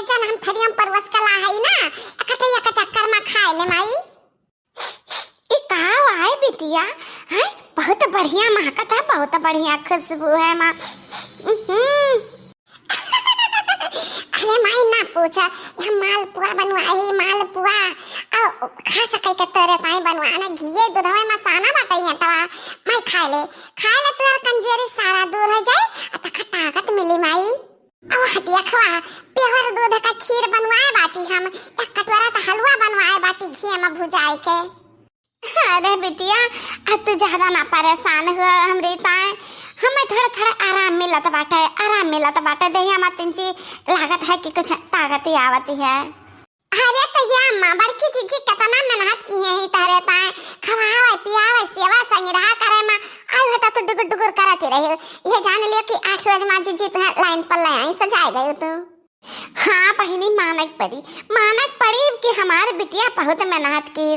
जन हम थरियम परवस कला है ना एकठैया का चक्कर में खाए ले माई। ई काव आए बिटिया है बहुत बढ़िया महकत है, बहुत बढ़िया खुशबू है माँ। अरे माई ना पूछा, यह मालपुआ बनवाई मालपुआ और खा सके के तेरे पाई बनवाना घिए दूधवा मसाना बाटैया तवा माई खाए ले तोर कंजेरी सारा दूर हो जाए तक ताकत मिली माई। और हटिया खवा प्योर दूध का खीर बनवाए बाटी, हम एक कटोरा तो हलवा बनवाए बाटी घी में भुजाए के। अरे बिटिया अब तू ज्यादा ना परेशान हुआ हमरे ताए, हमें थोड़ा थोड़ा आराम मिलत बाटे देहिया मत इंची लागत है कि कुछ ताकत ही आवती है। अरे तो ये अम्मा बड़की जीजी कितना मेहनत की है ही तारे ताए खवावे पियावे सेवा संग रहा करे में आई होता तो डुगुर डुगुर करती रही। ये जान लियो कि 8 बजे मां जीजी तो लाइन पर ले आई सजाए गई तो। हाँ बहिनी मानक पड़ी कि हमारे बिटिया बहुत मेहनत की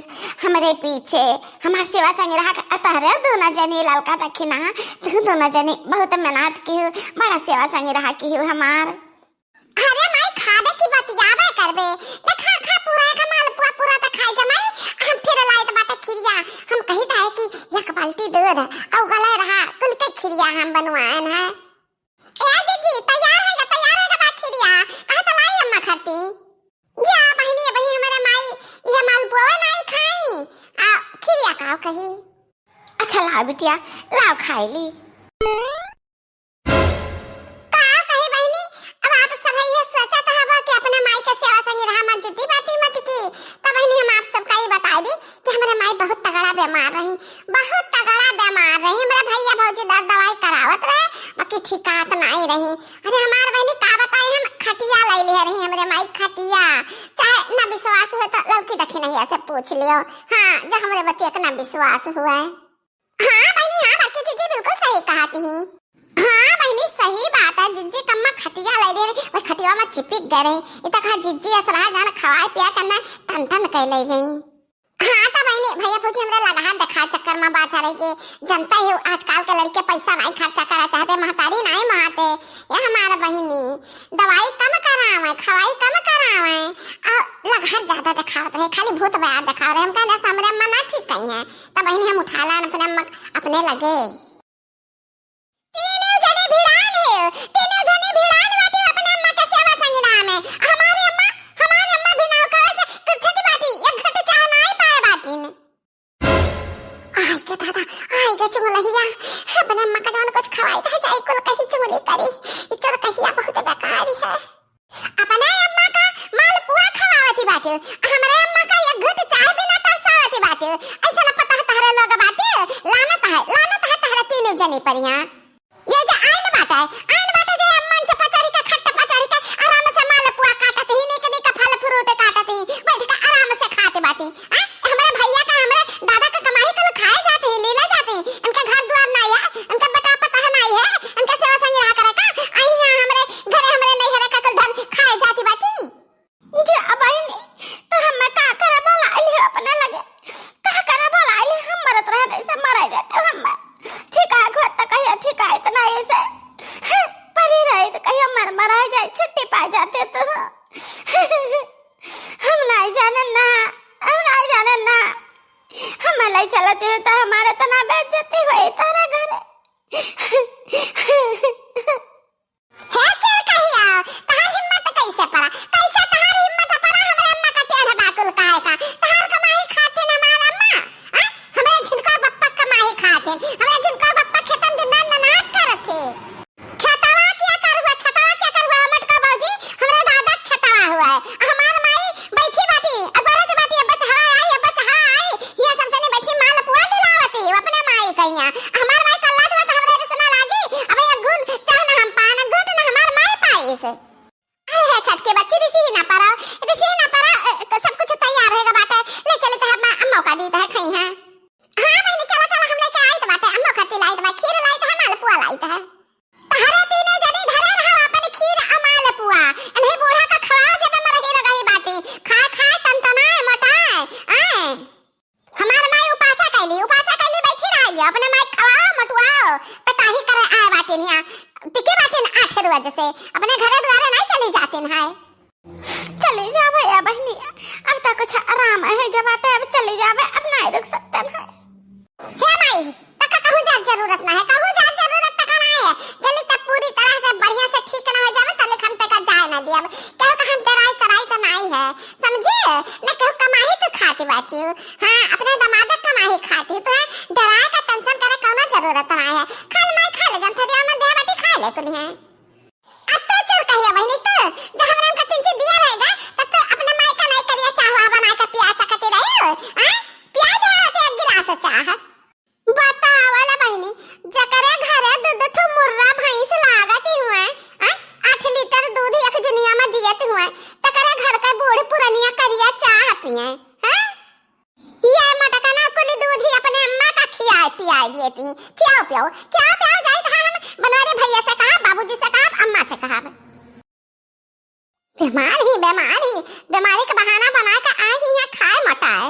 हमारे पीछे, हमारे सेवा संग रहा अतहरे दोनों जनी लड़का दखिना तू दोनों जनी बहुत मेहनत की हो, बड़ा सेवा संग रहा की हो हमार। अरे माई खाबे की बतियाबे करबे ले खा पूरा का मालपुआ पूरा त खाई जमाई हम फिर लाइत बाटे खिरिया हम कही था कि एक बाल्टी दूध और गले रहा कुल के खिरिया हम बनवाएन है। ए जीजी तैयार है बा खिरिया कहा तो लाई अम्मा खाती जा बहिनी बही हमारे माई ये मालपुआ नहीं खाई आ खिरिया खाओ कही। अच्छा लाओ बिटिया लाओ खाई ली। बहुत तगड़ा बीमार रही मेरा भैया भौजी दवाई करावत रहे बाकी ठिकात नहीं रही। अरे हमार बहनी का बताई हम खटिया ले ले रही हमरे माई खटिया, चाहे ना विश्वास हो तो लड़की देखी नहीं ऐसे पूछ लियो। हां जो हमरे बच्चे का ना विश्वास हुआ है। हां बहनी हां बाकी जीजी बिल्कुल सही कहती हैं। हां बहनी सही बात है जीजी कम्मा खटिया ले दे रही और खटिया में चिपक गए रही इतना खा जीजी असरा जान खवाए पिया करना टन टन कह ले गई। हाँ तो बहनी भैया पूछे हमरा लगा देखा चक्कर में बात रही के जनता ही आजकल के लड़के पैसा नहीं खर्चा करा चाहते महतारी नहीं महाते ये हमारा बहनी दवाई कम करावे खवाई कम करावे और लगा ज्यादा दिखावत रहे खाली भूत बयार दिखा रहे हम कहने हमरे अम्मा ना ठीक कही है तो बहनी हम उठा लान अपने लगे तीनों जने भिड़ान बाटी अपने अम्मा के सेवा संगीना में हमारी अम्मा बिना कहे से कुछ बाटी एक घंटे चाय नहीं पाए बाटी ने आई के दादा आई के चुगलहिया अपने अम्मा का जवन कुछ खवाई था जाई कुल कही चुगली करी इचर कहिया बहुत बेकार है। अपने अम्मा का मालपुआ खवावती बाटी हमारे अम्मा का एक घंटे चाय बिना तरसावती बाटी ऐसा ना पता तहरे लोग बाटी लानत है तहरे तीनों जने पर यहां ये जो आइन बाटा जे अम्मा से पचारी का खट्टा पचारी का आराम से मालपुआ काटत ही नहीं का फल फ्रूट काटत ही बैठ के आराम से खाते बाटी। हमारे भैया का हमारे दादा का कमाई का खाए जाते हैं लीला जाते हैं उनका घर द्वार नहीं है उनका बेटा पता नहीं है उनका सेवा संग रहा करे का आई हमारे घरे हमारे नहीं हरे का कुल धन खाए जाती बाटी जे अबाई ने तो हम का करे बोला ले अपने लगे का करे बोला ले हम मरत रहे ऐसे मराई जाते हम ठीक है घर तक कहिया ठीक है इतना ऐसे परी रहे तो कहिया मर जाए छुट्टी पा जाते तो हम नहीं जाने ना हम नहीं चलते तो हमारे तना बेइज्जती हुई तारा घरे है चल कहिया तहार हिम्मत कैसे पड़ा कैसे तहार हिम्मत पड़ा हमरे अम्मा का टेढ़ बाकुल काहे का तहार कमाई खाते न हमार अम्मा हमरे जिनका बप्पा कमाई खाते हमरे जिनका बप्पा खेतन दिन मेहनत करते छटावा क्या कर हुआ मटका बाजी हमरे दादा छटावा हुआ है हमार माई बैठी बाटी अगरत बाटी अब चहा आई ये सब जने बैठी माल पुआ दिलावती अपने माई कहिया हमार माई कल्ला देवा तो हमरे रसना लागी अब ये गुण चाहना हम पाना गुण ना हमार माई पाई से अरे छटके बच्ची दिसी ना पड़ा सब कुछ तैयार रहेगा बाटे ले चले तो हम मौका दी है खई है। हां मैंने चला हम लेके आई तो बाटे अम्मा खाती लाई तो खीर लाई तो माल पुआ लाई तो तहरे तीनों जने धरे रहा अपन खीर अमाल पुआ नहीं बूढ़ा का खवा जब में रही लगाई बाटी खा टनटनाए मोटाए आए हमार माई उपासा कैली बैठी रही अपने माई खवाओ मटुआओ पताही करे आए बाटी निया टिके बाटी 8 बजे से अपने घरे द्वारे नहीं चली जाते हैं। चली जा भैया बहनी, अब तक कुछ आराम है जब बाटे, अब चली जावे, अब नहीं रुक सकते हैं। हे माई तक कहूं जा जरूरत ना है, कहूं जा जरूरत तक ना है, जल्दी तक पूरी तरह से बढ़िया से ठीक ना हो जावे तले हम तक जाए ना दिया केहू का हम डराई तो नहीं है, समझे ना, केहू कमाई तो खाती बाची। हां अपने दमाद कमाई खाती तो डराए का टेंशन करे कोनो जरूरत ना है, खाली माई खा ले जन थरिया में दे बाटी खा ले कुल है। अब तो चल कहिया बहनी तो जब हमरा का तीन चीज दिया रहेगा तब तो अपने माई का नहीं करिया चाहवा बना के पिया सकते रहे हो। हां पिया दे एक गिलास चाह बतावला बहनी, जकरे घरे दूध ठो मुर्रा भैंस लागत हुए 8 लीटर दूध एक दुनिया में दियत हुए, तकरे घर का बूढ़ पुरनिया करिया चाह पिए। हां ये मटका ना कुल दूध ही अपने अम्मा का खियाए पियाए देती, खियाओ पियाओ जाए कहा हम बनवारे भैया से कहा, बाबूजी से कहा, अम्मा से कहा। बीमारी का बहाना बना के आई ही यहाँ खाए मटाए।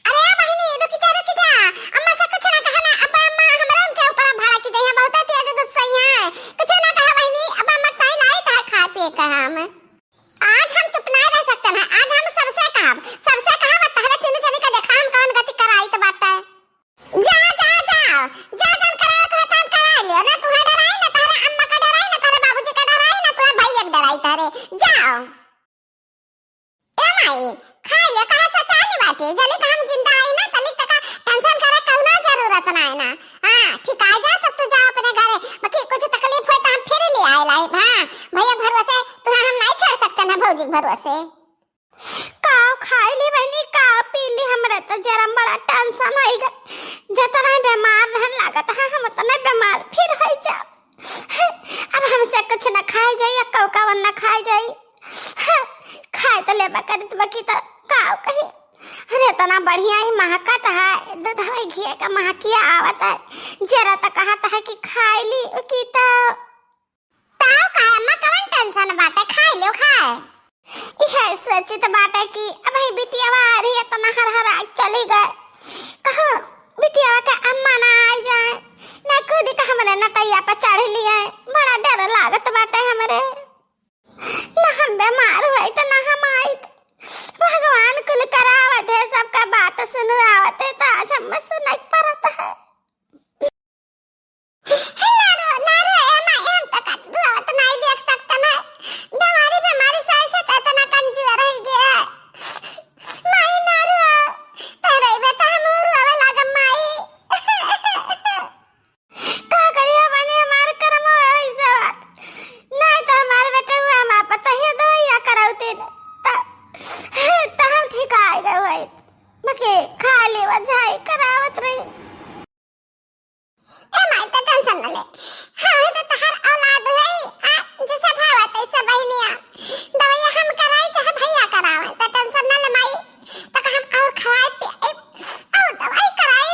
अरे बहनी रुक जा, अम्मा से कुछ ना कहना, अब अम्मा हमरा उनके ऊपर भाड़ा की जइया बहुत तेज गुस्सा है, कुछ ना कहा बहनी, अब अम्मा ताई लाई ता खा पे कहा हम। आज हम चुप नहीं रह सकते हैं, आज हम सबसे कहा तहरे तीन जने का देखा हम कौन गति कराई तो बात है। जा जन करा को तन करा लियो ना, तुम्हारा डराई ना, तारा अम्मा का डराई ना, तारे बाबूजी का डराई ना, तुम्हारे भैया का डराई तारे, जाओ ए माई खा ले कहा सचा नहीं बाटे, जल्दी का हम जिंदा आई ना तली तक टेंशन करे कहना जरूरत ना है ना। हां ठीक आ जा तब तू जा अपने घरे, बाकी कुछ तकलीफ हो तो हम फिर ले आए लाई। हां भैया भरोसे तुम्हें हम नहीं छोड़ सकते ना, भौजी भरोसे काव खाई ली बहनी, काव पी ली, हमरे तो जरा बड़ा टेंशन होई गए, जतना बीमार रहन लागत है हम उतना बीमार फिर हो जा। अब हमसे कुछ न खाई जाई या कौकावन न खाई जाई, खाए तो लेबा करत बाकी तो काव कही। अरे इतना बढ़िया ही महकत है, दूध हवा घी का महकिया आवत है, जरा तो कहता है कि खाई ली की तो ताव का अम्मा कवन टेंशन बाटे, खाई लो खाए। यह सोचित बाटे कि अब ही बिटिया आ रही है तना हर चली गए, कहो बिटिया का अम्मा ना आ जाए ना, खुद का हमरे नटैया पर चढ़ लिए, बड़ा डर लागत बाटे हमरे, ना हम बीमार हुए तो ना हम आई, भगवान कुल करावत है, सबका बात सुनो आवत है, तो आज हम सुनाई पड़त है। नारो ए माई हम तक दुआत नहीं देख सकते ना, बीमारी से इतना कमजोर रह गया माई, नारो तेरे बेटा हम रोवे लाग माई। का करिया बने हमार कर्म ऐसा बात नहीं तो हमारे बेटा हुआ हम पता है दवाइया कराउते तो हम ठीक आ गए हुए, बाकी खा ले वजाई करावत रही। ए माई तो टेंशन न ले, हां तो तहर औलाद है जैसे भावत ऐसे बहनिया, दवाई हम कराई चाहे भैया करावे तो टेंशन न ले माई, तक हम और खवाए पे और दवाई कराई।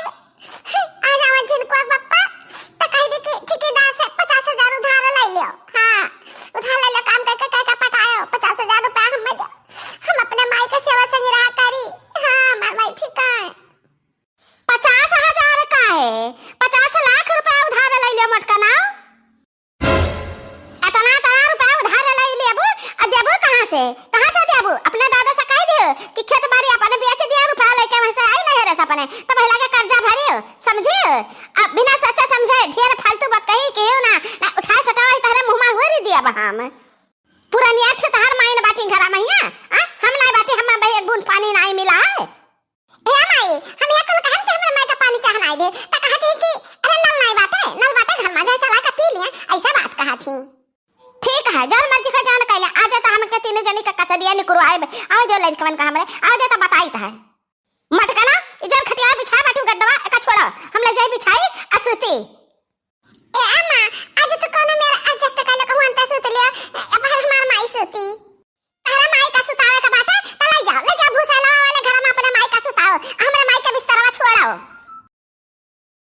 आ जाओ जिनको पप्पा तो कह दे कि ठेकेदार से 50,000 उधार ले लियो। हां उधार ले लो, काम करके पटायो 50,000 रुपया हम अपने माई के सेवा संग रहा करी। हां मार माई ठीक है। 50,000 का है, 50 लाख रुपया उधार ले लियो मटका ना, इतना रुपया उधार ले लियो अब, अब देबो कहां से देबो, अपने दादा से कह दियो कि खेत बाड़ी अपने बेच दिया, रुपया लेके वहां से आई नहीं रे सपने, तो पहला के कर्जा भरियो, समझियो, अब बिना सोचे समझे ढेर फालतू बात कही केहू ना उठा सटाई तहरे मुंह में होरी दिया हम पूरा नियत से तहर माइन बाटी घरा मैया, हम नहीं बाटी, हम भाई एक बूंद पानी नहीं मिला है। ए माई हम ये कल कहन के हमरे माई का पानी चाह नहीं दे, त कहती कि अरे नल बाटे घर में जाए चला के पी लिया, ऐसा बात कहा थी। ठीक है जर मर्जी का जान कहले आ जाता, हमके तीनों जनी का कसदिया निकरवाए आओ जो लड़कवन का हमरे आ जाता बताई है मटका ना, इधर खटिया बिछा बाटू गद्दवा एका छोड़ा हम ले जाई बिछाई असुती। ए अम्मा आज तो कोनो मेरा एडजस्ट कर लो कहूं अंत